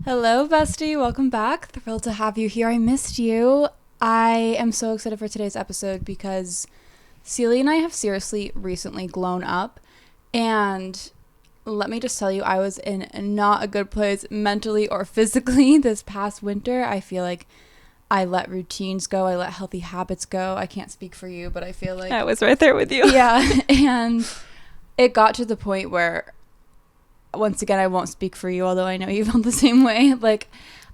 Hello, bestie. Welcome back. Thrilled to have you here. I missed you. I am so excited for today's episode because Celia and I have seriously recently grown up. And let me just tell you, I was in not a good place mentally or physically this past winter. I feel like I let routines go. I let healthy habits go. I can't speak for you, but I feel like I was right there with you. Yeah. And it got to the point where, once again, I won't speak for you, although I know you felt the same way. Like,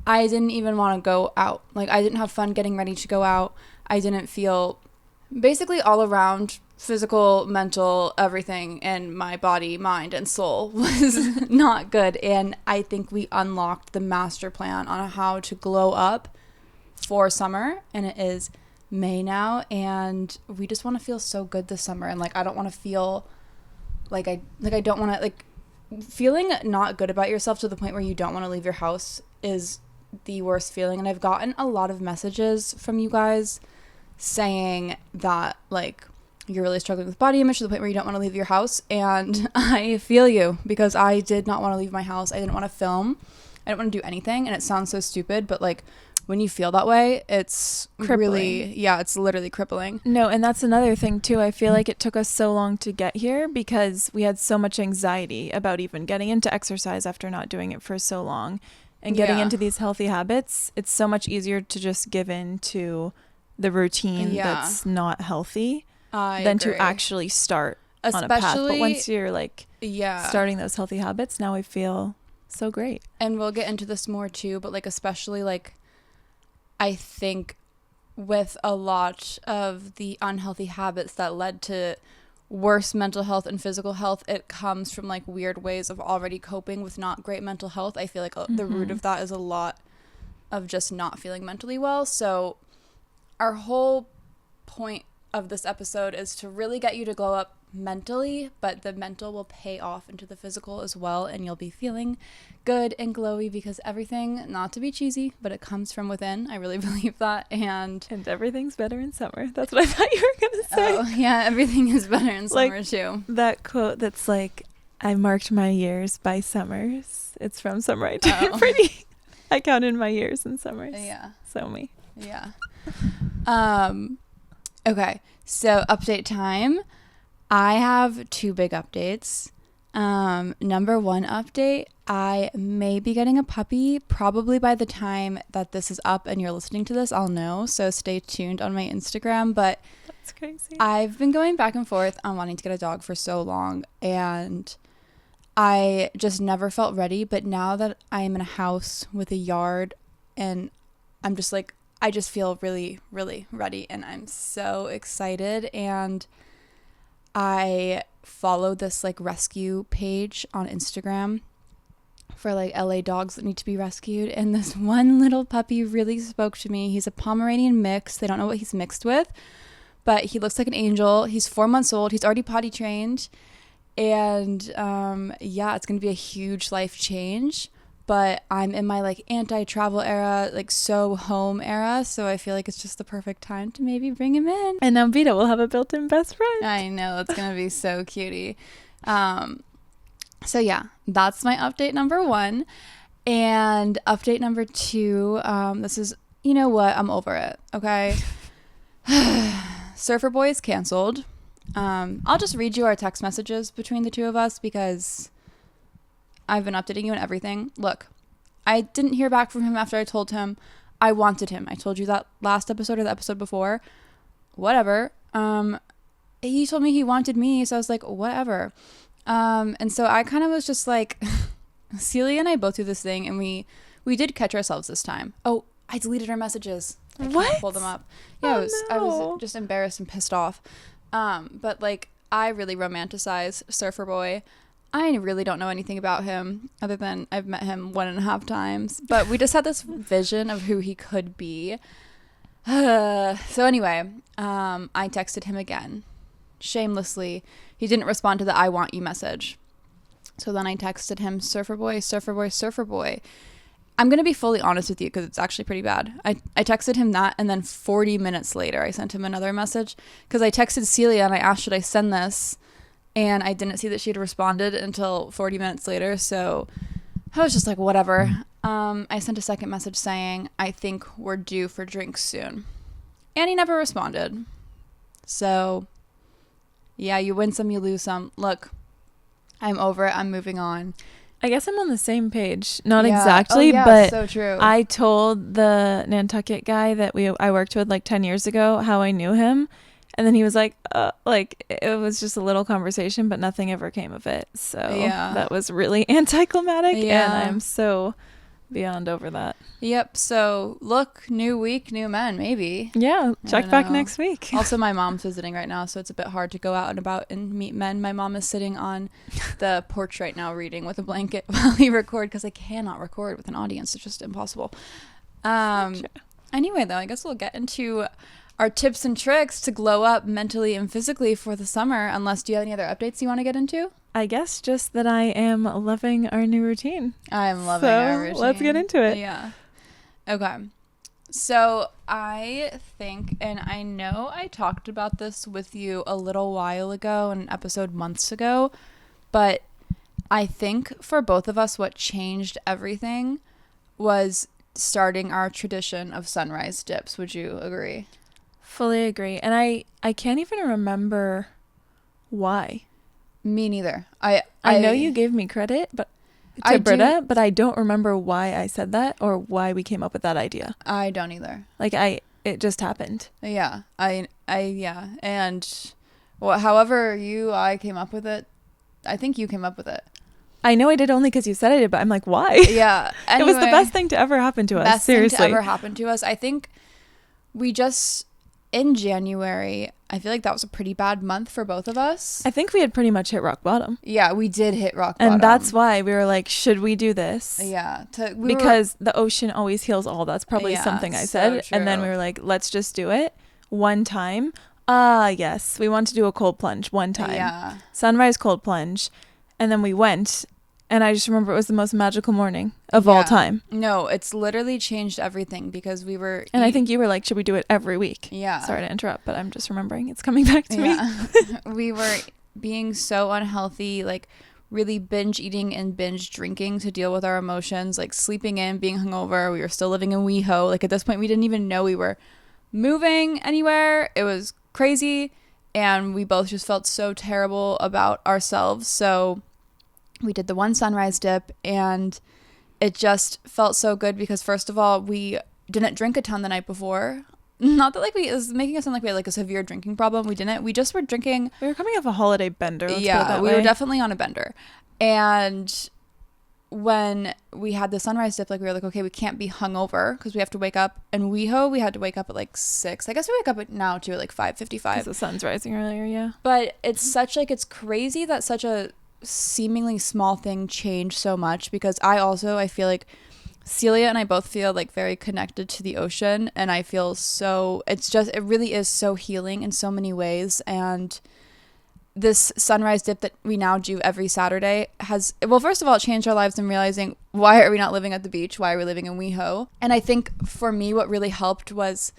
I didn't even want to go out. Like, I didn't have fun getting ready to go out. I didn't feel, basically all around, physical, mental, everything in my body, mind, and soul was not good. And I think we unlocked the master plan on how to glow up for summer. And it is May now. And we just want to feel so good this summer. And, like, I don't want to feel like I don't want to, like, feeling not good about yourself to the point where you don't want to leave your house is the worst feeling. And I've gotten a lot of messages from you guys saying that, like, you're really struggling with body image to the point where you don't want to leave your house. And I feel you, because I did not want to leave my house. I didn't want to film. I didn't want to do anything. And it sounds so stupid, but, like, when you feel that way, it's crippling. Really, yeah, it's literally crippling. No, and that's another thing too. I feel like it took us so long to get here because we had so much anxiety about even getting into exercise after not doing it for so long and getting into these healthy habits. It's so much easier to just give in to the routine that's not healthy than to actually start on a path. But once you're like starting those healthy habits, now I feel so great. And we'll get into this more too, but, like, especially, like, I think with a lot of the unhealthy habits that led to worse mental health and physical health, it comes from, like, weird ways of already coping with not great mental health. I feel like the root of that is a lot of just not feeling mentally well. So our whole point of this episode is to really get you to glow up mentally, but the mental will pay off into the physical as well, and you'll be feeling good and glowy because everything, not to be cheesy, but it comes from within. I really believe that. And everything's better in summer. That's what I thought you were gonna say. Oh yeah, everything is better in summer, like, too. That quote that's like, I marked my years by summers. It's from Summer I Turned Pretty. I counted my years in summers. Yeah. So me. Yeah. Okay, so update time. I have two big updates. Number one update, I may be getting a puppy. Probably by the time that this is up and you're listening to this, I'll know. So stay tuned on my Instagram. But that's crazy. I've been going back and forth on wanting to get a dog for so long, and I just never felt ready. But now that I am in a house with a yard, and I'm just like, I just feel really, really ready, and I'm so excited. And I follow this, like, rescue page on Instagram for, like, LA dogs that need to be rescued, and this one little puppy really spoke to me. He's a Pomeranian mix. They don't know what he's mixed with, but he looks like an angel. He's 4 months old. He's already potty trained, and it's gonna be a huge life change. But I'm in my, like, anti-travel era, like, so home era. So I feel like it's just the perfect time to maybe bring him in. And now Vita will have a built-in best friend. I know. It's going to be so cutie. So, yeah, that's my update number one. And update number two, this is, you know what? I'm over it. Okay. Surfer Boy is canceled. I'll just read you our text messages between the two of us because I've been updating you on everything. Look, I didn't hear back from him after I told him I wanted him. I told you that last episode or the episode before. Whatever. He told me he wanted me, so I was like, whatever. And so I kind of was just like, Celia and I both do this thing, and we did catch ourselves this time. Oh, I deleted our messages. I can't pull them up. Yeah, I was just embarrassed and pissed off. But, like, I really romanticize Surfer Boy. I really don't know anything about him other than I've met him 1.5 times. But we just had this vision of who he could be. So anyway, I texted him again. Shamelessly. He didn't respond to the I want you message. So then I texted him, Surfer Boy, Surfer Boy, Surfer Boy. I'm going to be fully honest with you because it's actually pretty bad. I texted him that, and then 40 minutes later I sent him another message because I texted Celia and I asked, should I send this? And I didn't see that she'd responded until 40 minutes later. So I was just like, whatever. I sent a second message saying, I think we're due for drinks soon. And he never responded. So, yeah, you win some, you lose some. Look, I'm over it. I'm moving on. I guess I'm on the same page. Not Yeah. exactly, Oh, yeah, but so true. I told the Nantucket guy that I worked with like 10 years ago how I knew him. And then he was like it was just a little conversation, but nothing ever came of it. So that was really anticlimactic. Yeah. And I'm so beyond over that. Yep. So look, new week, new men, maybe. Yeah. Check back next week. Also, my mom's visiting right now, so it's a bit hard to go out and about and meet men. My mom is sitting on the porch right now reading with a blanket while we record because I cannot record with an audience. It's just impossible. Anyway, though, I guess we'll get into our tips and tricks to glow up mentally and physically for the summer. Unless, do you have any other updates you want to get into? I guess just that I am loving our new routine. I'm loving our routine. Let's get into it. Yeah. Okay. So I think, and I know I talked about this with you a little while ago in an episode months ago, but I think for both of us, what changed everything was starting our tradition of sunrise dips. Would you agree? Fully agree. And I can't even remember why. Me neither. I know you gave me credit, but Britta, but I don't remember why I said that or why we came up with that idea. I don't either. Like it just happened. Yeah. Yeah. And however I came up with it, I think you came up with it. I know I did only because you said I did, but I'm like, why? Yeah. Anyway, it was the best thing to ever happen to us. Seriously. Best thing to ever happen to us. I think we just, in January, I feel like that was a pretty bad month for both of us. I think we had pretty much hit rock bottom. Yeah, we did hit rock bottom. And that's why we were like, should we do this? Yeah. Because the ocean always heals all. That's probably something I said. So and then we were like, let's just do it one time. Yes. We want to do a cold plunge one time. Yeah. Sunrise cold plunge. And then we went. And I just remember it was the most magical morning of all time. No, it's literally changed everything because we were... And I think you were like, should we do it every week? Yeah. Sorry to interrupt, but I'm just remembering. It's coming back to me. We were being so unhealthy, like really binge eating and binge drinking to deal with our emotions, like sleeping in, being hungover. We were still living in WeHo. Like at this point, we didn't even know we were moving anywhere. It was crazy. And we both just felt so terrible about ourselves. So... we did the one sunrise dip and it just felt so good because first of all, we didn't drink a ton the night before. Not that it was making us sound like we had like a severe drinking problem. We didn't. We just were drinking. We were coming off a holiday bender. Yeah, we were definitely on a bender. And when we had the sunrise dip, like we were like, okay, we can't be hungover because we have to wake up. And we had to wake up at like 6. I guess we wake up at now too at like 5:55. Because the sun's rising earlier, yeah. But it's it's crazy that such a seemingly small thing changed so much because I feel like Celia and I both feel like very connected to the ocean and I feel so it really is so healing in so many ways. And this sunrise dip that we now do every Saturday has, well, first of all, it changed our lives in realizing why are we not living at the beach? Why are we living in WeHo? And I think for me what really helped was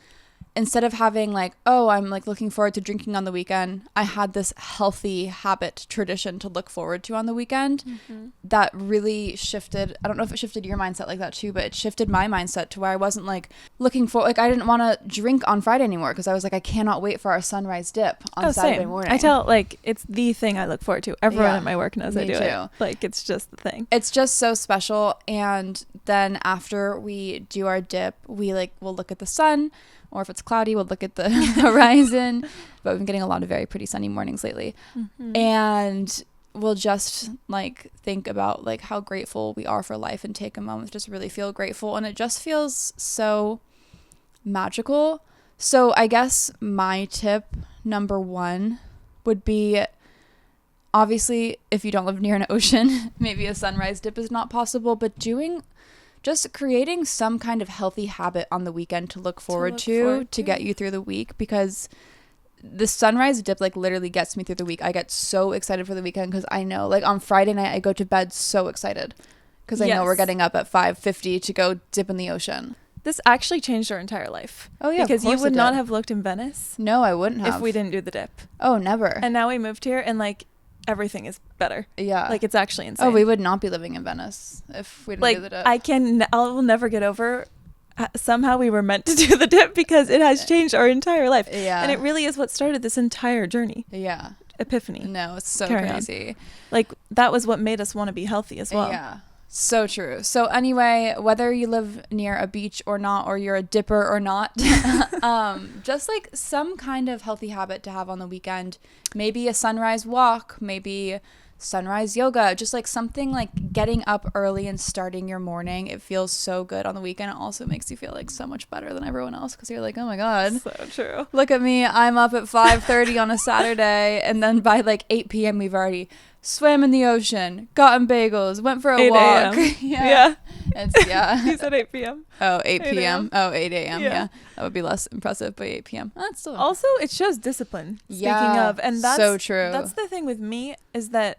instead of having like, oh, I'm like looking forward to drinking on the weekend, I had this healthy habit tradition to look forward to on the weekend that really shifted. I don't know if it shifted your mindset like that too, but it shifted my mindset to where I wasn't like looking for, like I didn't want to drink on Friday anymore because I was like, I cannot wait for our sunrise dip on Saturday morning. I tell like it's the thing I look forward to. Everyone at my work knows I do it. Like it's just the thing. It's just so special. And then after we do our dip, we'll look at the sun. Or if it's cloudy, we'll look at the horizon. But we've been getting a lot of very pretty sunny mornings lately. And we'll just like think about like how grateful we are for life and take a moment to just really feel grateful. And it just feels so magical. So I guess my tip number 1 would be, obviously, if you don't live near an ocean, maybe a sunrise dip is not possible, but just creating some kind of healthy habit on the weekend to look forward to get you through the week, because the sunrise dip like literally gets me through the week. I get so excited for the weekend because I know like on Friday night I go to bed so excited because I know we're getting up at 5:50 to go dip in the ocean. This actually changed our entire life. Oh yeah, because you would not have looked in Venice. No, I wouldn't have if we didn't do the dip. Oh, never. And now we moved here and like everything is better. Yeah. Like, it's actually insane. Oh, we would not be living in Venice if we didn't do the dip. I will never get over somehow we were meant to do the dip because it has changed our entire life. Yeah. And it really is what started this entire journey. Yeah. Epiphany. No, it's so Carry crazy. On. Like, that was what made us want to be healthy as well. Yeah. So true. So anyway, whether you live near a beach or not, or you're a dipper or not, just like some kind of healthy habit to have on the weekend, maybe a sunrise walk, maybe sunrise yoga, just like something like getting up early and starting your morning. It feels so good on the weekend. It also makes you feel like so much better than everyone else because you're like, oh my God. So true. Look at me. I'm up at 5:30 on a Saturday, and then by like 8 p.m. we've already swam in the ocean, gotten bagels, went for a walk. Yeah. It's, yeah. You said 8 p.m. Oh, 8 p.m. Oh, 8 a.m. Yeah. Yeah. That would be less impressive, but 8 p.m. That's still Also, it shows discipline. Yeah, Speaking of, and that's so true. That's the thing with me is that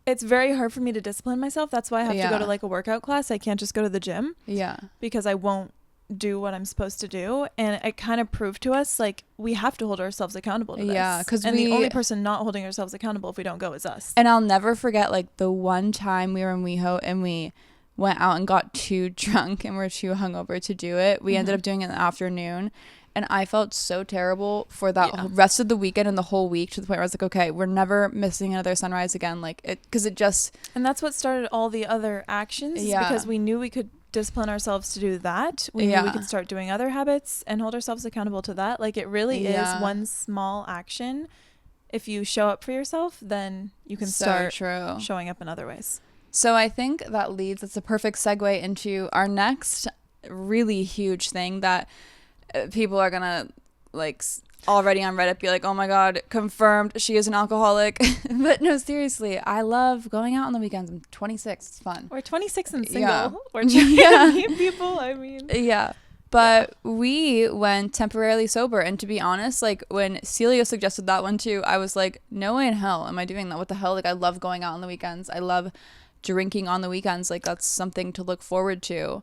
it's very hard for me to discipline myself. That's why I have to go to like a workout class. I can't just go to the gym. Yeah. Because I won't do what I'm supposed to do, and it kind of proved to us like we have to hold ourselves accountable to this. Yeah, because the only person not holding ourselves accountable if we don't go is us. And I'll never forget like the one time we were in WeHo and we went out and got too drunk and were too hungover to do it. We ended up doing it in the afternoon, and I felt so terrible for that rest of the weekend and the whole week, to the point where I was like, okay, we're never missing another sunrise again. Like it, because it just, and that's what started all the other actions. Yeah. Because we knew we could discipline ourselves to do that. We knew we could start doing other habits and hold ourselves accountable to that. Like, it really is one small action. If you show up for yourself, then you can start showing up in other ways. So I think that leads, it's a perfect segue into our next really huge thing that people are gonna like already on Reddit be like, oh my God, confirmed, she is an alcoholic. But no, seriously, I love going out on the weekends. I'm 26, it's fun. We're 26 and single. Yeah. We're trying to meet people, I mean. Yeah. But we went temporarily sober. And to be honest, like when Celia suggested that one too, I was like, no way in hell am I doing that. What the hell? Like, I love going out on the weekends. I love drinking on the weekends. Like, that's something to look forward to.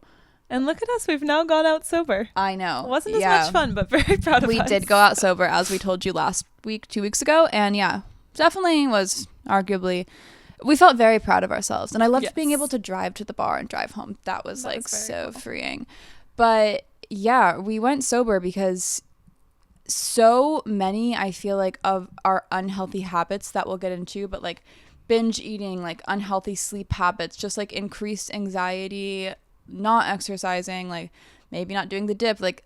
And look at us, we've now gone out sober. I know. It wasn't as much fun, but very proud of us. We did go out sober, as we told you last week, 2 weeks ago. And yeah, definitely was arguably, we felt very proud of ourselves. And I loved being able to drive to the bar and drive home. That was like so cool. Freeing. But yeah, we went sober because so many, I feel like, of our unhealthy habits that we'll get into, but like binge eating, like unhealthy sleep habits, just like increased anxiety, not exercising, like maybe not doing the dip, like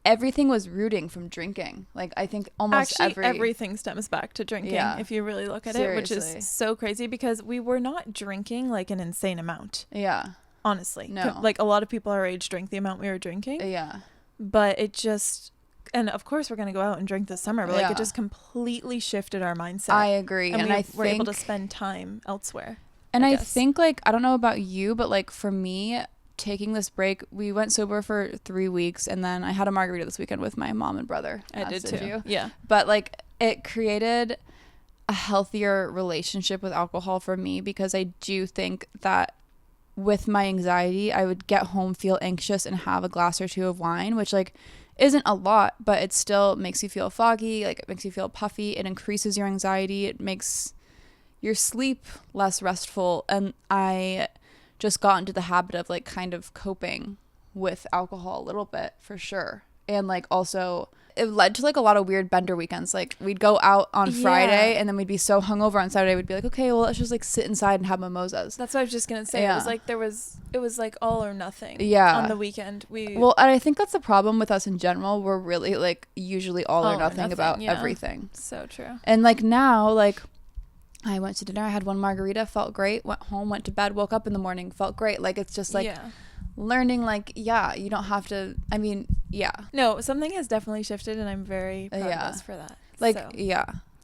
everything was rooting from drinking. Like, I think almost everything stems back to drinking, if you really look at it, which is so crazy because we were not drinking like an insane amount. Yeah. Honestly. No. Like, a lot of people our age drink the amount we were drinking. Yeah. But it just, and of course we're going to go out and drink this summer, but like it just completely shifted our mindset. I agree. And I were able to spend time elsewhere. And I think, like, I don't know about you, but like for me, taking this break, we went sober for 3 weeks, and then I had a margarita this weekend with my mom and brother. I did too. Yeah. But like, it created a healthier relationship with alcohol for me, because I do think that with my anxiety, I would get home, feel anxious, and have a glass or two of wine, which like isn't a lot, but it still makes you feel foggy. Like, it makes you feel puffy. It increases your anxiety. It makes your sleep less restful. And I just got into the habit of like kind of coping with alcohol a little bit, for sure. And like, also it led to like a lot of weird bender weekends. Like, we'd go out on Friday and then we'd be so hungover on Saturday, we'd be like, okay, well, let's just like sit inside and have mimosas. That's what I was just gonna say. It was like it was like all or nothing. On the weekend, well, and I think that's the problem with us in general. We're really like usually all or nothing about everything. So true. And like now, like, I went to dinner, I had one margarita, felt great, went home, went to bed, woke up in the morning, felt great. Like, it's just like learning, like, you don't have to, I mean, no, something has definitely shifted, and I'm very proud of us for that. Like,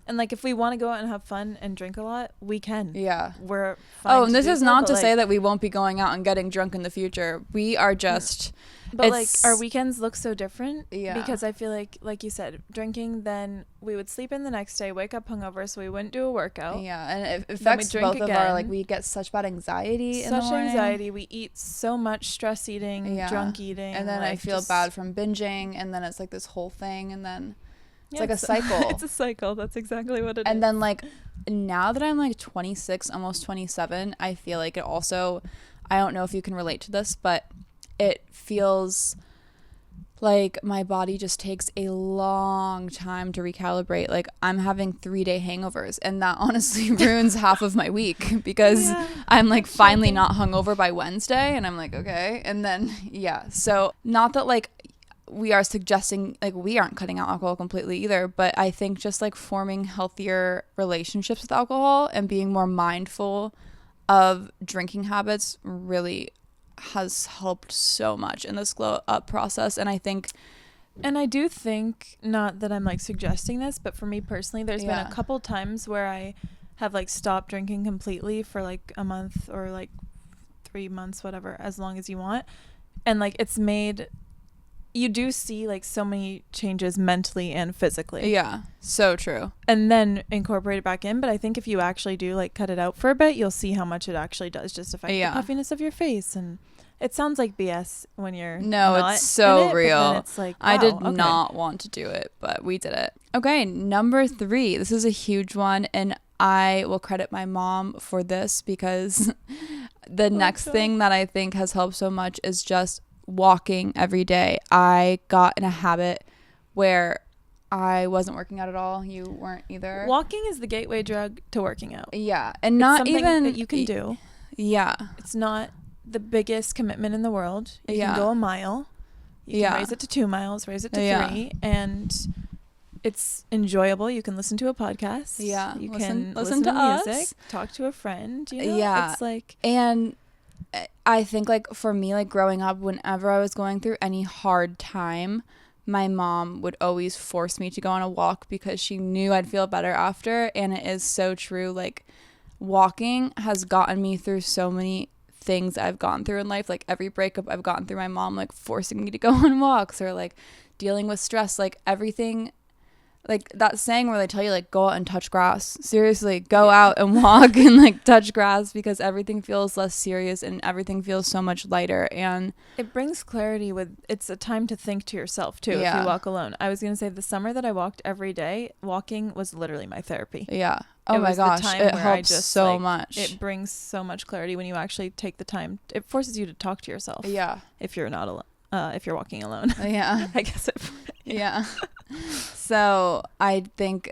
and like, if we want to go out and have fun and drink a lot, we can. We're fine. Oh, and this is not to say that we won't be going out and getting drunk in the future. We are just but like, our weekends look so different because I feel like you said, drinking, then we would sleep in the next day, wake up hungover, so we wouldn't do a workout. And it affects both of our, like, we get such bad anxiety in the morning. Anxiety. We eat so much, stress eating, drunk eating, and then I feel bad from binging, and then it's like this whole thing, and then It's like a cycle. It's a cycle. That's exactly what it is. And then like now that I'm like 26, almost 27, I feel like it also, I don't know if you can relate to this, but it feels like my body just takes a long time to recalibrate. Like I'm having 3-day hangovers, and that honestly ruins half of my week because I'm like finally not hungover by Wednesday, and I'm like, okay. And then so not that like we are suggesting like we aren't cutting out alcohol completely either, but I think just like forming healthier relationships with alcohol and being more mindful of drinking habits really has helped so much in this glow up process. And I do think, not that I'm like suggesting this, but for me personally, there's been a couple times where I have like stopped drinking completely for like a month or like 3 months, whatever, as long as you want. And like it's made, you do see like so many changes mentally and physically. Yeah, so true. And then incorporate it back in. But I think if you actually do like cut it out for a bit, you'll see how much it actually does just affect the puffiness of your face. And it sounds like BS when you're not it's so real. But then it's like, wow, I did not want to do it, but we did it. Okay, number 3. This is a huge one, and I will credit my mom for this because the next thing that I think has helped so much is just walking every day. I got in a habit where I wasn't working out at all. You weren't either. Walking is the gateway drug to working out. Yeah, and not even that you can do. Yeah, it's not the biggest commitment in the world. You can go a mile. You can raise it to 2 miles, raise it to 3, and it's enjoyable. You can listen to a podcast. Yeah, you can listen to music, us. Talk to a friend. You know? Yeah, it's like, and I think like for me, like growing up, whenever I was going through any hard time, my mom would always force me to go on a walk because she knew I'd feel better after. And it is so true. Like walking has gotten me through so many things I've gone through in life. Like every breakup I've gotten through, my mom like forcing me to go on walks, or like dealing with stress, like everything. Like that saying where they tell you like go out and touch grass. Seriously, go out and walk and like touch grass, because everything feels less serious and everything feels so much lighter. And it brings clarity. It's a time to think to yourself too. If you walk alone. I was gonna say the summer that I walked every day, walking was literally my therapy. Yeah. Oh my gosh, it helps so much. It brings so much clarity when you actually take the time. It forces you to talk to yourself. Yeah. If you're not alone. If you're walking alone. Yeah. I guess it. Yeah. So I think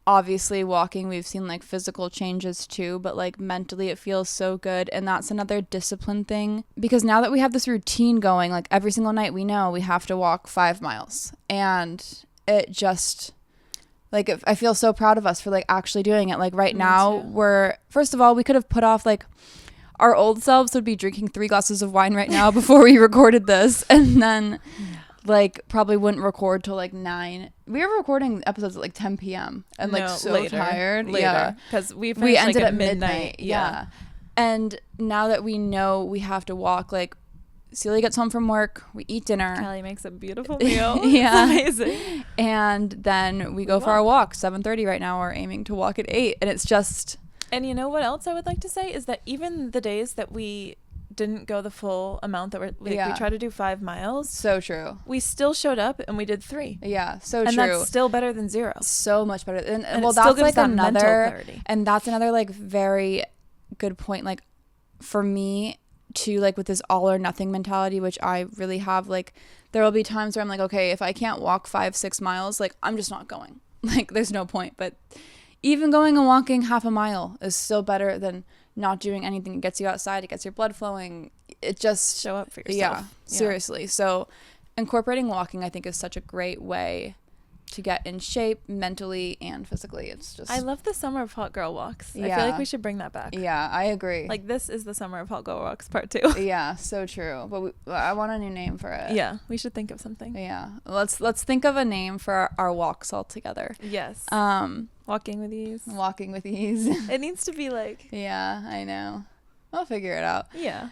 obviously walking, we've seen like physical changes too, but like mentally it feels so good. And that's another discipline thing, because now that we have this routine going, like every single night we know we have to walk 5 miles, and it just like I feel so proud of us for like actually doing it. Like right now we're, first of all, we could have put off like, our old selves would be drinking 3 glasses of wine right now before we recorded this, and then like probably wouldn't record till like 9. We were recording episodes at like 10 p.m. and like tired. Later, because we ended like at midnight. Yeah. And now that we know we have to walk, like Celia gets home from work, we eat dinner. Kelly makes a beautiful meal. Yeah. It's amazing. And then we go for our walk. 7:30 right now. We're aiming to walk at 8, and it's just. And you know what else I would like to say is that even the days that we didn't go the full amount that we tried to do 5 miles. So true. We still showed up and we did 3. Yeah, so and true. And that's still better than 0. So much better. And well, that's like another, and that's another like very good point. Like for me too, like with this all or nothing mentality, which I really have, like there will be times where I'm like, okay, if I can't walk 5-6 miles, like I'm just not going. Like there's no point. But even going and walking half a mile is still better than not doing anything. It gets you outside. It gets your blood flowing. It just show up for yourself. Yeah, seriously. So incorporating walking, I think, is such a great way to get in shape mentally and physically. It's just, I love the summer of hot girl walks. I feel like we should bring that back. Yeah, I agree. Like this is the summer of hot girl walks part 2. Yeah, so true. But I want a new name for it. Yeah, we should think of something. Yeah, let's think of a name for our walks all together. Yes. Walking with ease. Walking with ease. It needs to be like. Yeah, I know. I'll figure it out. Yeah.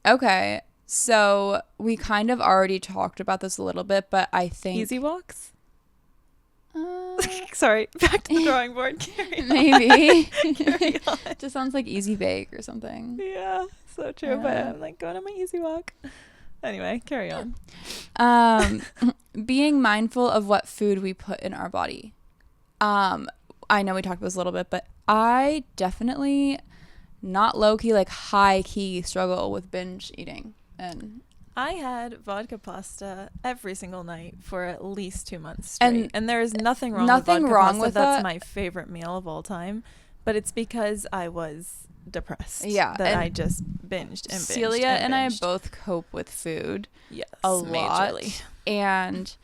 Okay. So we kind of already talked about this a little bit, but I think easy walks. Sorry, back to the drawing board. Maybe. Just sounds like easy bake or something. Yeah, so true. But I'm like going on my easy walk. Anyway, carry on. Being mindful of what food we put in our body. I know we talked about this a little bit, but I definitely not low-key, like high-key struggle with binge eating. And I had vodka pasta every single night for at least 2 months straight. And there is nothing wrong with vodka pasta. That's my favorite meal of all time. But it's because I was depressed. Yeah. That I just binged and binged. Celia and I both cope with food. Yes, a lot. Majorly. And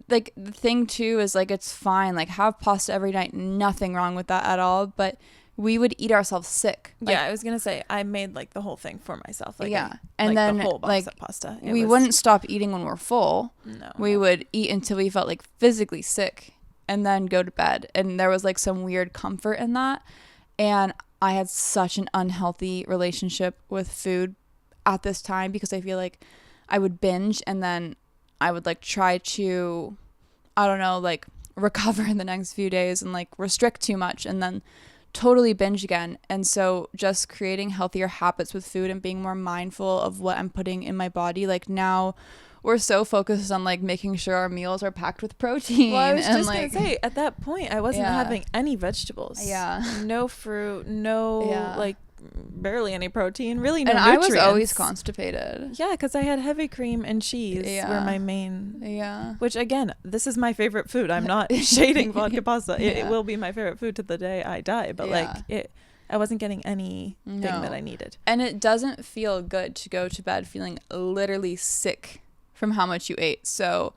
like the thing too is like it's fine. Like have pasta every night. Nothing wrong with that at all. But we would eat ourselves sick. Like, yeah, I was gonna say I made like the whole thing for myself. Like, yeah, and like then the whole box like of pasta. We wouldn't stop eating when we're full. No, we would eat until we felt like physically sick, and then go to bed. And there was like some weird comfort in that. And I had such an unhealthy relationship with food at this time because I feel like I would binge and then I would like try to, I don't know, like recover in the next few days and like restrict too much and then totally binge again. And so just creating healthier habits with food and being more mindful of what I'm putting in my body. Like now we're so focused on like making sure our meals are packed with protein. Well, I was and just like, gonna say at that point I wasn't having any vegetables. Yeah. No fruit, like barely any protein, really no and nutrients. I was always constipated. Yeah, because I had heavy cream and cheese were my main. Yeah. Which again, this is my favorite food. I'm not shading vodka pasta. It will be my favorite food to the day I die. But I wasn't getting anything that I needed. And it doesn't feel good to go to bed feeling literally sick from how much you ate. So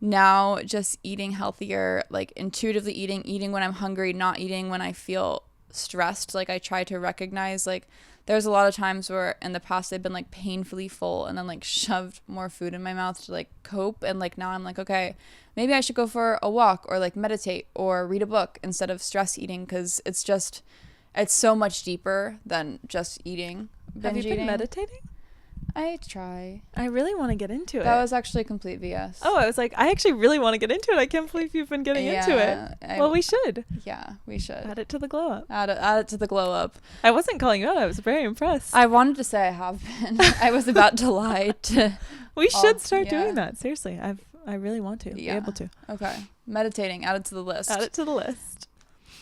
now just eating healthier, like intuitively eating when I'm hungry, not eating when I feel stressed. Like I try to recognize like there's a lot of times where in the past I've been like painfully full and then like shoved more food in my mouth to like cope, and like now I'm like, okay, maybe I should go for a walk or like meditate or read a book instead of stress eating, because it's so much deeper than just eating. Have you been meditating? I try. I really want to get into it. That was actually complete BS. Oh, I was like, I actually really want to get into it. I can't believe you've been getting into it. Well, we should. Yeah, we should. Add it to the glow up. Add it to the glow up. I wasn't calling you out. I was very impressed. I wanted to say I have been. I was about to lie to. We should start doing that. Seriously, I really want to be able to. Okay, meditating. Add it to the list. Add it to the list.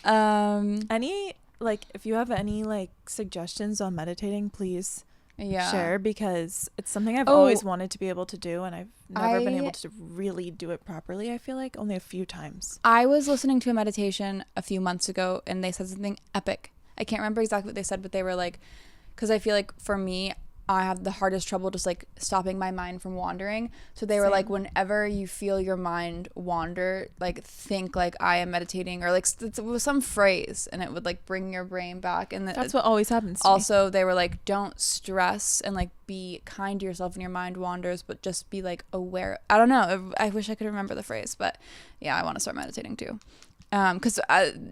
If you have any like suggestions on meditating, please. Share, because it's something I've always wanted to be able to do, and I've never been able to really do it properly. I feel like only a few times. I was listening to a meditation a few months ago and they said something epic. I can't remember exactly what they said, but they were like, because I feel like for me, I have the hardest trouble just like stopping my mind from wandering. So they were like, whenever you feel your mind wander, like think like I am meditating, or like it was some phrase, and it would like bring your brain back. And that's what always happens to also me. They were like, don't stress and like be kind to yourself when your mind wanders, but just be like aware. I don't know, I wish I could remember the phrase, but yeah, I want to start meditating too, because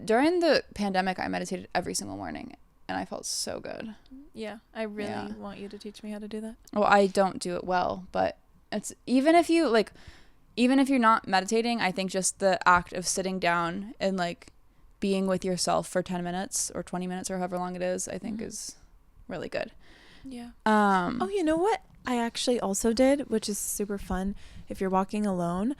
during the pandemic I meditated every single morning and I felt so good. Yeah, I really want you to teach me how to do that. Well, I don't do it well, but it's even if you're not meditating, I think just the act of sitting down and like being with yourself for 10 minutes or 20 minutes or however long it is, I think is really good. Yeah. Oh, you know what I actually also did, which is super fun if you're walking alone.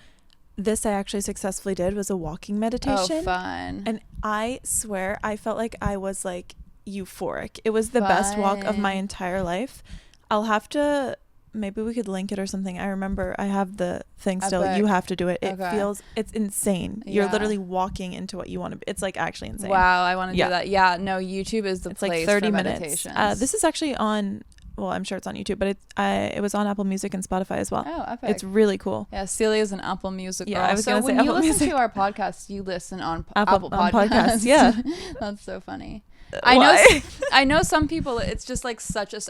This I actually successfully did was a walking meditation. Oh, fun. And I swear I felt like I was like euphoric. It was the best walk of my entire life. I'll have to, maybe we could link it or something. I remember I have the thing still. Epic. You have to do it. It feels, it's insane. Yeah. You're literally walking into what you want to be. It's like actually insane. Wow, I want to do that. Yeah, no, YouTube is the place like 30 for minutes. Meditations. This is actually on, well, I'm sure it's on YouTube, but it was on Apple Music and Spotify as well. Oh, epic. It's really cool. Yeah, Celia's an Apple Music girl. Yeah, I was going to say Apple Apple Music. When you listen to our podcast, you listen on Apple Podcasts. Yeah. That's so funny. I know some people, it's just like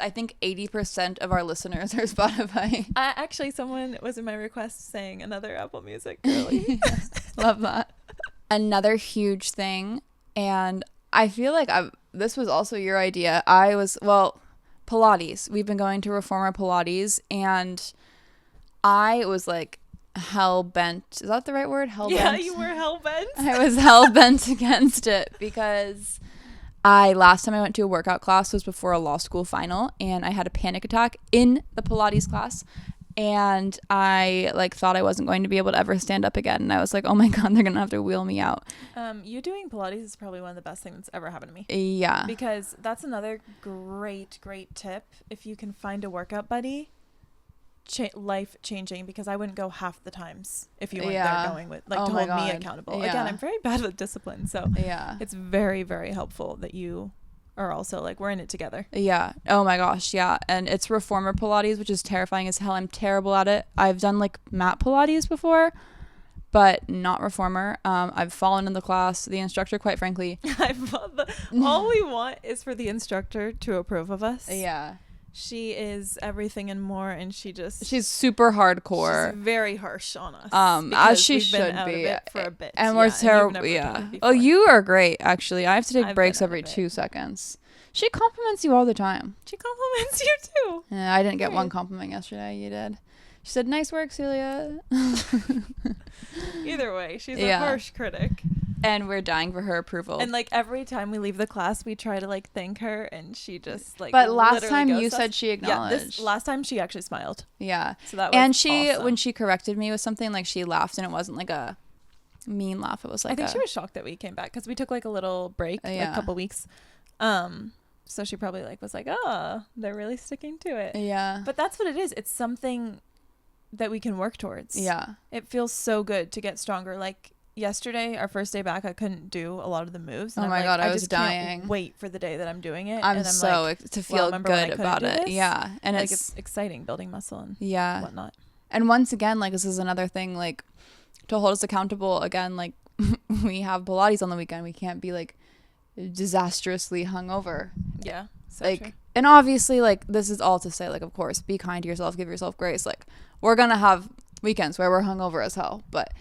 I think 80% of our listeners are Spotify. Actually, someone was in my request saying another Apple Music girly. Love that. Another huge thing, and I feel like this was also your idea. Pilates. We've been going to Reformer Pilates, and I was like hell bent. Is that the right word? Hell bent? Yeah, you were hell bent. I was hell bent against it because Last time I went to a workout class was before a law school final, and I had a panic attack in the Pilates class, and I like thought I wasn't going to be able to ever stand up again, and I was like, oh my god, they're gonna have to wheel me out. You doing Pilates is probably one of the best things that's ever happened to me. Yeah, because that's another great tip. If you can find a workout buddy, life changing, because I wouldn't go half the times if you weren't there going with to hold me accountable. Again, I'm very bad with discipline, so it's very, very helpful that you are also like, we're in it together. Yeah. Oh my gosh. Yeah. And it's reformer Pilates, which is terrifying as hell. I'm terrible at it. I've done like mat Pilates before, but not reformer. I've fallen in the class. The instructor, quite frankly, all we want is for the instructor to approve of us. Yeah. She is everything and more, and she's super hardcore. She's very harsh on us. As she should be. For a bit. And we're terrible. Yeah. Oh, you are great, actually. I have to take breaks every 2 seconds. She compliments you all the time. She compliments you too. Yeah, I didn't get one compliment yesterday. You did. She said, "Nice work, Celia." Either way, she's a harsh critic. And we're dying for her approval. And like every time we leave the class, we try to like thank her, and she just like. But last time you said she acknowledged. Yeah, last time she actually smiled. Yeah. So that was and she awesome. When she corrected me with something, like she laughed, and it wasn't like a mean laugh. It was like I think she was shocked that we came back because we took like a little break, like a couple weeks. So she probably like was like, oh, they're really sticking to it. Yeah. But that's what it is. It's something that we can work towards. Yeah. It feels so good to get stronger. Like yesterday, our first day back, I couldn't do a lot of the moves. And God, I was dying. Can't wait for the day that I'm doing it. I'm so like, to feel good about it. Yeah. And like, it's exciting building muscle and whatnot. And once again, like this is another thing, like to hold us accountable again, like we have Pilates on the weekend. We can't be like disastrously hungover. Yeah. So like true. And obviously like this is all to say, like, of course, be kind to yourself, give yourself grace. Like we're gonna have weekends where we're hungover as hell, but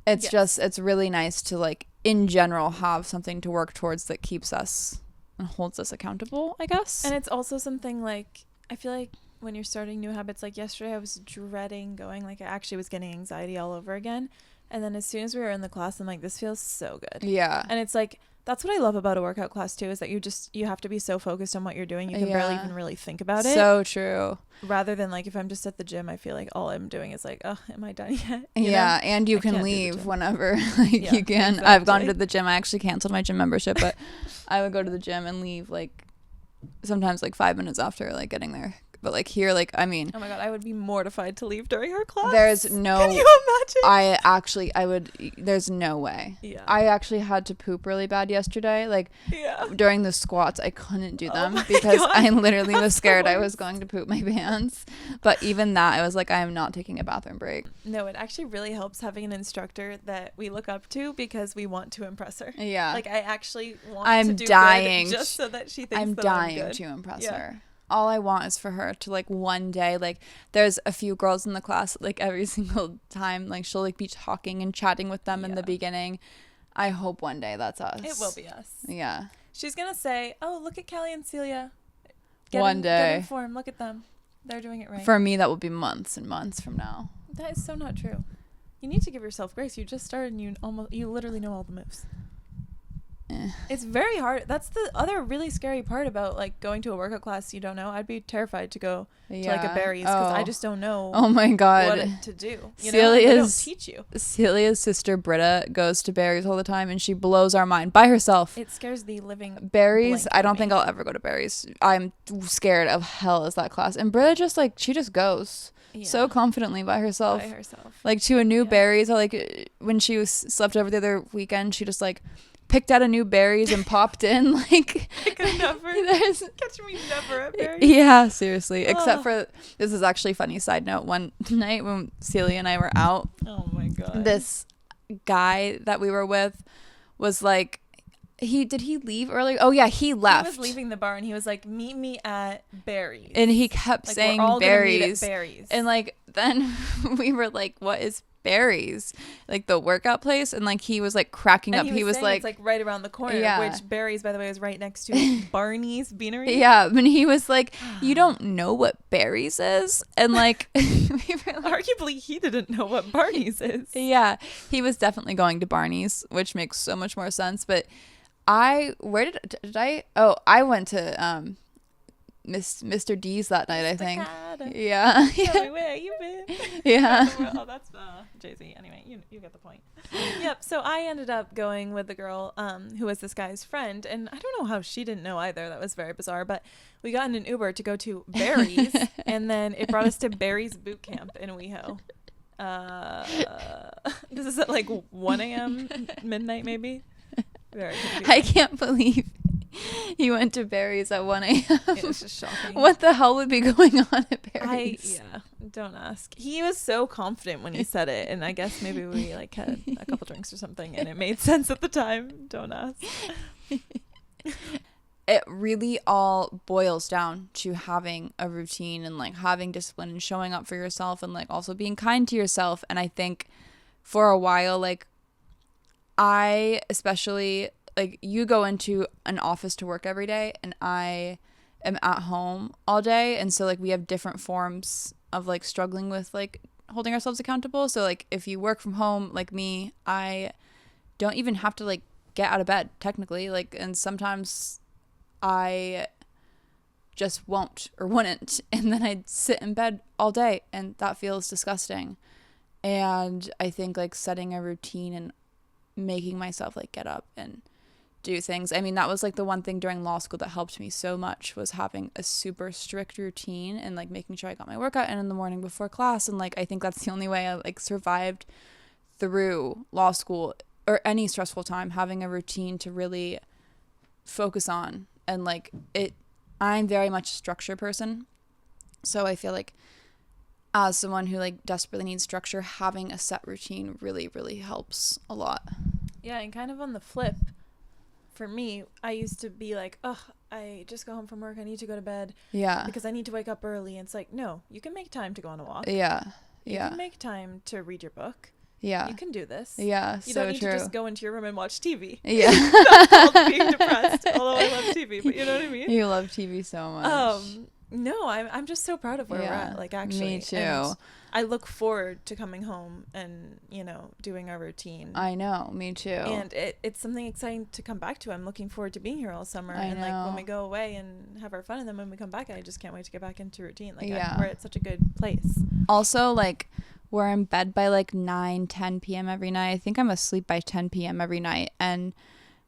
it's just it's really nice to like in general have something to work towards that keeps us and holds us accountable, I guess. And it's also something like I feel like when you're starting new habits, like yesterday I was dreading going, like I actually was getting anxiety all over again, and then as soon as we were in the class, I'm like, this feels so good. Yeah. And it's like that's what I love about a workout class too, is that you have to be so focused on what you're doing, you can barely even really think about it. So true. Rather than like if I'm just at the gym, I feel like all I'm doing is like, oh, am I done yet? And you can leave whenever like you can. Exactly. I've gone to the gym. I actually canceled my gym membership, but I would go to the gym and leave like sometimes like 5 minutes after like getting there. But like here, like I mean, oh my god, I would be mortified to leave during her class. There's no. Can you imagine? I would. There's no way. Yeah. I actually had to poop really bad yesterday. Like during the squats, I couldn't do them because I literally was scared I was going to poop my pants. But even that, I was like, I am not taking a bathroom break. No, it actually really helps having an instructor that we look up to because we want to impress her. Yeah. Like I actually want to do good just so that she thinks that I'm good. To impress her. All I want is for her to like one day, like there's a few girls in the class, like every single time, like she'll like be talking and chatting with them in the beginning. I hope one day that's us. It will be us. Yeah. She's going to say, oh, look at Callie and Celia. One day. Get in form. Look at them. They're doing it right. For me, that will be months and months from now. That is so not true. You need to give yourself grace. You just started and you literally know all the moves. It's very hard. That's the other really scary part about like going to a workout class you don't know. I'd be terrified to go to like a Barry's because I just don't know. Oh my god, what to do. They don't teach you. Celia's sister Britta goes to Barry's all the time, and she blows our mind by herself. It scares the living Barry's. I don't think I'll ever go to Barry's. I'm scared of hell as that class. And Britta just like she just goes. So confidently by herself. Like to a new Barry's. Like when she slept over the other weekend, she just like picked out a new Barry's and popped in. Like I could never catch me never at Barry's. Yeah, seriously. Except for this is actually a funny side note. One night when Celia and I were out, oh my god, this guy that we were with was like, did he leave early? Oh yeah, he left. He was leaving the bar and he was like, meet me at Barry's. And he kept saying Barry's. Barry's. And like then we were like, what is Barry's? Like the workout place? And like he was like cracking up. He was like, it's like right around the corner, which Barry's, by the way, is right next to Barney's Beanery. Yeah, and he was like, you don't know what Barry's is? And like arguably he didn't know what Barney's is. Yeah, he was definitely going to Barney's, which makes so much more sense. But I went to Mr. D's that night, I think. Yeah. Tell me where you been. Yeah. Oh, that's Jay-Z. Anyway, you get the point. Yep. So I ended up going with the girl who was this guy's friend, and I don't know how she didn't know either. That was very bizarre. But we got in an Uber to go to Barry's, and then it brought us to Barry's boot camp in WeHo. This is at like 1 a.m. midnight maybe. Very confusing. I can't believe you went to Barry's at 1 a.m. It was just shocking. What the hell would be going on at Barry's? Don't ask. He was so confident when he said it, and I guess maybe we like had a couple drinks or something, and it made sense at the time. Don't ask. It really all boils down to having a routine and like having discipline and showing up for yourself and like also being kind to yourself. And I think for a while, like I especially like you go into an office to work every day and I am at home all day. And so like we have different forms of like struggling with like holding ourselves accountable. So like if you work from home like me, I don't even have to like get out of bed technically. Like, and sometimes I just won't or wouldn't, and then I'd sit in bed all day, and that feels disgusting. And I think like setting a routine and making myself like get up and do things. I mean, that was like the one thing during law school that helped me so much was having a super strict routine and like making sure I got my workout in the morning before class. And like I think that's the only way I like survived through law school or any stressful time, having a routine to really focus on. And like I'm very much a structure person. So I feel like as someone who like desperately needs structure, having a set routine really, really helps a lot. Yeah, and kind of on the flip, for me, I used to be like, oh, I just go home from work, I need to go to bed. Yeah. Because I need to wake up early. And it's like, no, you can make time to go on a walk. Yeah. You can make time to read your book. Yeah. You can do this. Yeah, you so don't need true. to just go into your room and watch TV. Yeah. That's called being depressed. Although I love TV, but you know what I mean? You love TV so much. No, I'm just so proud of where we're at. Like, actually. Me too. And I look forward to coming home and, you know, doing our routine. I know, me too. And it's something exciting to come back to. I'm looking forward to being here all summer. And like when we go away and have our fun, and then when we come back, I just can't wait to get back into routine. Like we're at such a good place. Also, like we're in bed by like 9-10 p.m. every night. I think I'm asleep by 10 p.m. every night. And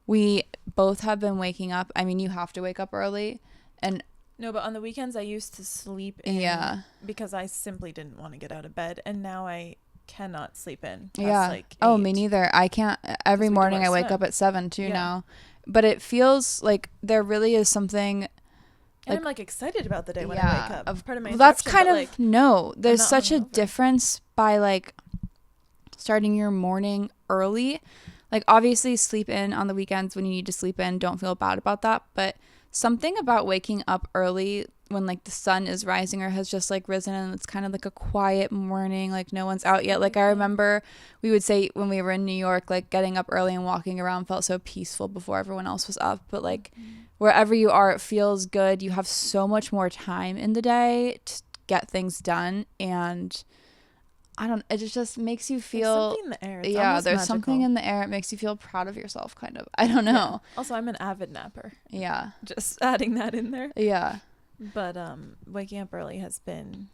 we both have been waking up. I mean, you have to wake up early. And no, but on the weekends I used to sleep in because I simply didn't want to get out of bed, and now I cannot sleep in past like 8. Me neither. I can't. Every morning I wake up at 7 too now. But it feels like there really is something. And I'm like excited about the day when I wake up. Part of my that's kind of like, there's such a difference by like starting your morning early. Like obviously sleep in on the weekends when you need to sleep in. Don't feel bad about that. But something about waking up early when like the sun is rising or has just like risen and it's kind of like a quiet morning, like no one's out yet. Like I remember we would say when we were in New York, like getting up early and walking around felt so peaceful before everyone else was up. But like wherever you are, it feels good. You have so much more time in the day to get things done, and it just makes you feel there's something in the air. There's magical. something in the air. It makes you feel proud of yourself, kind of. I don't know. Yeah. Also, I'm an avid napper. Yeah. Just adding that in there. Yeah. But waking up early has been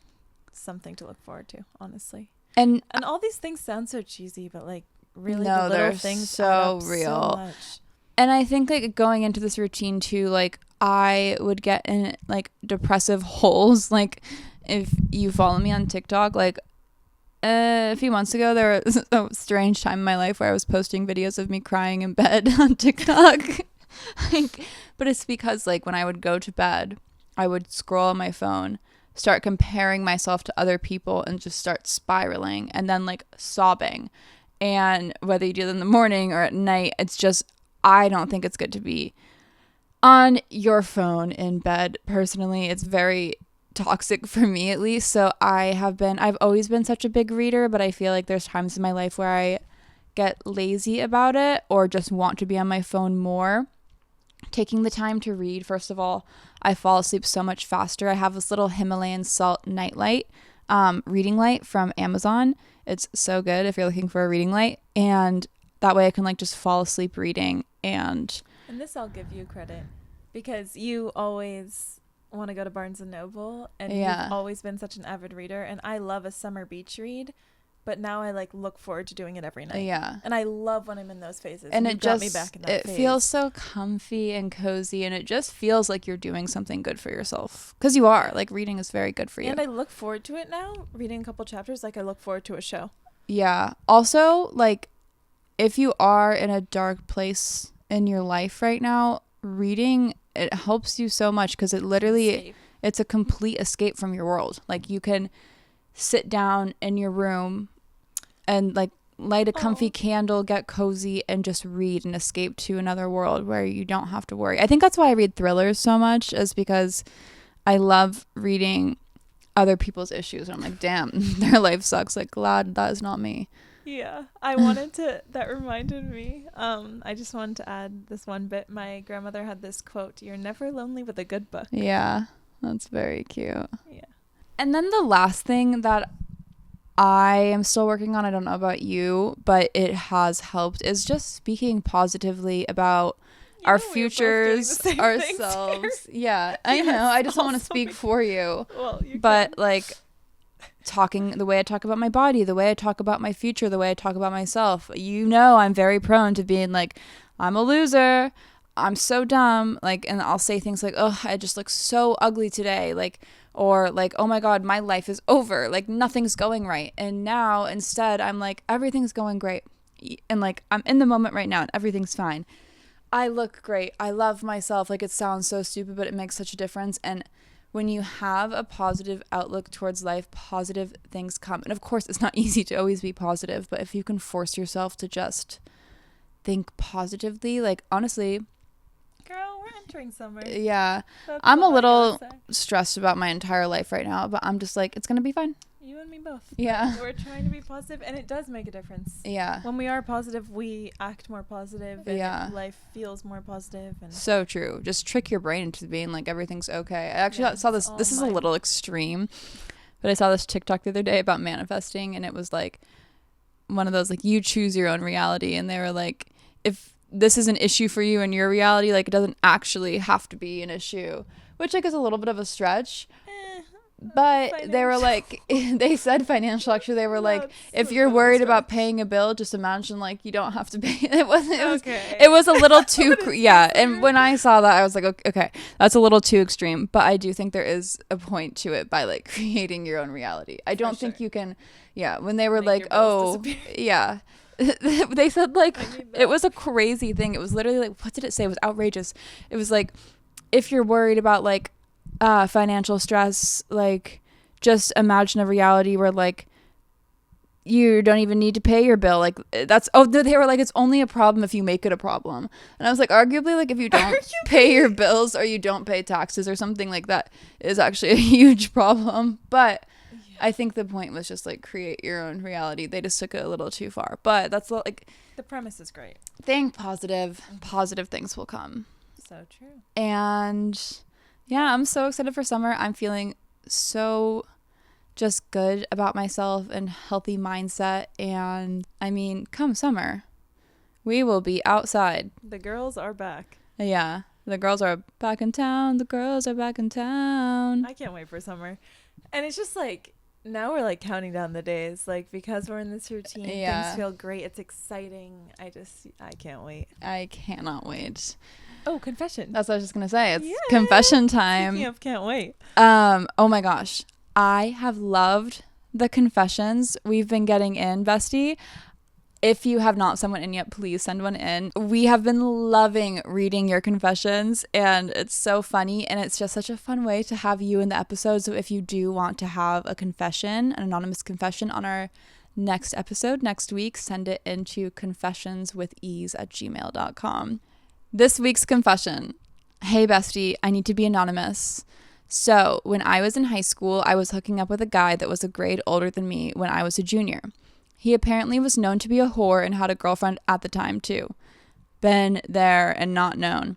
something to look forward to, honestly. And all these things sound so cheesy, but like really no, the little they're things so real. So much. And I think like going into this routine too, like I would get in like depressive holes. Like if you follow me on TikTok, like a few months ago, there was a strange time in my life where I was posting videos of me crying in bed on TikTok. But it's because like when I would go to bed, I would scroll on my phone, start comparing myself to other people, and just start spiraling and then like sobbing. And whether you do it in the morning or at night, it's just, I don't think it's good to be on your phone in bed. Personally, it's very toxic for me, at least. So I've always been such a big reader, but I feel like there's times in my life where I get lazy about it or just want to be on my phone more. Taking the time to read, first of all, I fall asleep so much faster. I have this little Himalayan salt nightlight, reading light from Amazon. It's so good if you're looking for a reading light, and that way I can like just fall asleep reading, and And this I'll give you credit because you always want to go to Barnes and Noble, and you've always been such an avid reader, and I love a summer beach read. But now I like look forward to doing it every night. Yeah. And I love when I'm in those phases. And it got me back in that phase. It feels so comfy and cozy, and it just feels like you're doing something good for yourself. Because you are. Like, reading is very good for you. And I look forward to it now, reading a couple chapters, like I look forward to a show. Yeah. Also, like, if you are in a dark place in your life right now, reading, it helps you so much because it literally, it's a complete escape from your world. Like, you can sit down in your room and like light a comfy candle, get cozy, and just read and escape to another world where you don't have to worry. I think that's why I read thrillers so much, is because I love reading other people's issues. And I'm like, damn, their life sucks. Like, glad that is not me. Yeah, that reminded me. I just wanted to add this one bit. My grandmother had this quote, "You're never lonely with a good book." Yeah, that's very cute. Yeah. And then the last thing that I am still working on, I don't know about you, but it has helped, is just speaking positively about our futures, ourselves. Yeah, I know. I just don't want to speak for you. Well, you but like the way I talk about my body, the way I talk about my future, the way I talk about myself, I'm very prone to being like, I'm a loser, I'm so dumb, like, and I'll say things like, oh, I just look so ugly today, like, or like, oh my God, my life is over, like nothing's going right. And now instead I'm like, everything's going great, and like I'm in the moment right now and everything's fine. I look great, I love myself. Like, it sounds so stupid, but it makes such a difference. And when you have a positive outlook towards life, positive things come. And of course, it's not easy to always be positive, but if you can force yourself to just think positively, like, honestly, girl, we're entering summer. Yeah. I'm a little stressed about my entire life right now, but I'm just like, it's going to be fine. You and me both. Yeah. We're trying to be positive, and it does make a difference. Yeah. When we are positive, we act more positive, and life feels more positive. And so true. Just trick your brain into being like, everything's okay. I actually saw this. This is a little extreme, but I saw this TikTok the other day about manifesting, and it was like one of those, like, you choose your own reality. And they were like, if this is an issue for you in your reality, like, it doesn't actually have to be an issue, which, like, is a little bit of a stretch. But they were like, they said financial, actually. They were like, if you're worried about paying a bill, just imagine, like, you don't have to pay. It was a little too, yeah. And when I saw that, I was like, okay, that's a little too extreme. But I do think there is a point to it by, like, creating your own reality. I don't think you can, when they were like, yeah. They said, like, it was a crazy thing. It was literally like, what did it say? It was outrageous. It was like, if you're worried about, like, financial stress, like, just imagine a reality where, like, you don't even need to pay your bill. Like, they were like, it's only a problem if you make it a problem. And I was like, arguably, like, if you don't pay your bills or you don't pay taxes or something like that is actually a huge problem. But I think the point was just, like, create your own reality. They just took it a little too far. But that's, like, the premise is great. Think positive. Positive things will come. So true. And yeah, I'm so excited for summer. I'm feeling so just good about myself and healthy mindset. And I mean, come summer, we will be outside. The girls are back. Yeah, the girls are back in town. The girls are back in town. I can't wait for summer. And it's just like, now we're like counting down the days, like, because we're in this routine. Things feel great. It's exciting. I can't wait. I cannot wait. Oh, confession. That's what I was just going to say. It's confession time. Speaking of, can't wait. Oh my gosh. I have loved the confessions we've been getting in, bestie. If you have not sent one in yet, please send one in. We have been loving reading your confessions, and it's so funny, and it's just such a fun way to have you in the episode. So if you do want to have a confession, an anonymous confession on our next episode next week, send it into confessionswithease@gmail.com. This week's confession. Hey, bestie, I need to be anonymous. So when I was in high school, I was hooking up with a guy that was a grade older than me when I was a junior. He apparently was known to be a whore and had a girlfriend at the time too. Been there and not known.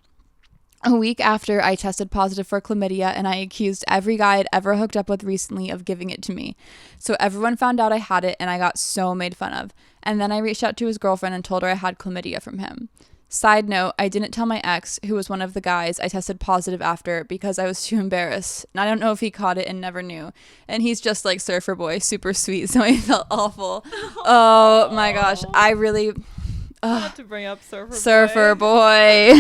A week after, I tested positive for chlamydia, and I accused every guy I'd ever hooked up with recently of giving it to me. So everyone found out I had it, and I got so made fun of. And then I reached out to his girlfriend and told her I had chlamydia from him. Side note, I didn't tell my ex, who was one of the guys I tested positive after, because I was too embarrassed. And I don't know if he caught it and never knew. And he's just like surfer boy, super sweet. So I felt awful. Oh my gosh. I really... Not to bring up Surfer boy.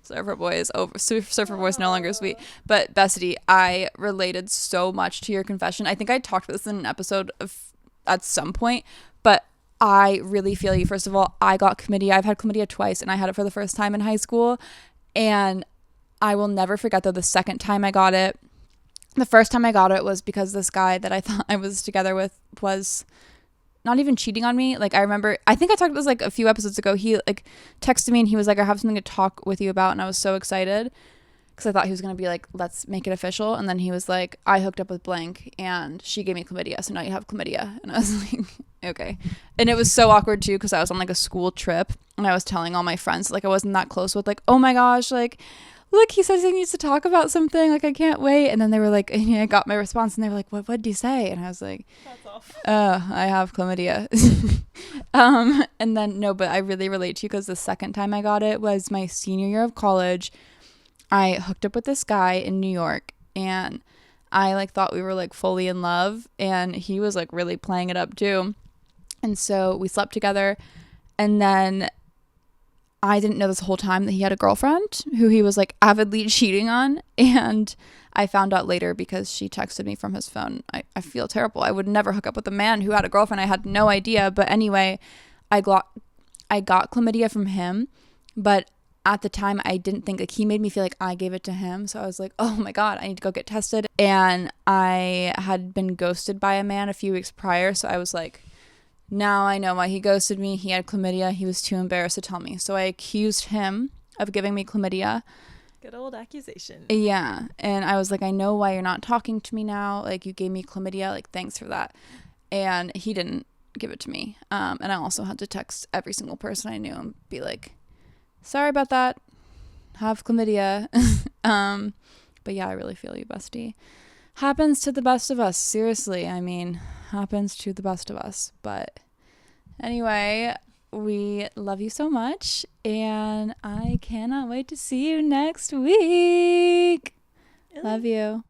Surfer boy is over. Surfer boy is no longer sweet. But Bestie, I related so much to your confession. I think I talked about this in an episode at some point, but I really feel you. First of all, I got chlamydia. I've had chlamydia twice, and I had it for the first time in high school. And I will never forget, though, the second time I got it. The first time I got it was because this guy that I thought I was together with was not even cheating on me. Like, I remember, I think I talked about this like a few episodes ago. He like texted me and he was like, I have something to talk with you about. And I was so excited because I thought he was going to be like, let's make it official. And then he was like, I hooked up with blank and she gave me chlamydia. So now you have chlamydia. And I was like, okay. And it was so awkward too, because I was on like a school trip and I was telling all my friends, like I wasn't that close with, like, oh my gosh, like, look, he says he needs to talk about something. Like, I can't wait. And then they were like, and I got my response and they were like, what did he say? And I was like, that's awful. I have chlamydia. And then, no, but I really relate to you because the second time I got it was my senior year of college. I hooked up with this guy in New York and I like thought we were like fully in love and he was like really playing it up too. And so we slept together and then I didn't know this whole time that he had a girlfriend who he was like avidly cheating on. And I found out later because she texted me from his phone. I feel terrible. I would never hook up with a man who had a girlfriend. I had no idea. But anyway, I got chlamydia from him. But at the time, I didn't think, like, he made me feel like I gave it to him. So I was like, oh my God, I need to go get tested. And I had been ghosted by a man a few weeks prior. So I was like, now I know why he ghosted me. He had chlamydia. He was too embarrassed to tell me. So I accused him of giving me chlamydia. Good old accusation. Yeah. And I was like, I know why you're not talking to me now. Like, you gave me chlamydia. Like, thanks for that. And he didn't give it to me. And I also had to text every single person I knew and be like, sorry about that. Have chlamydia. But yeah, I really feel you, bestie. Happens to the best of us. Seriously. I mean, happens to the best of us. But anyway, we love you so much. And I cannot wait to see you next week. Love you.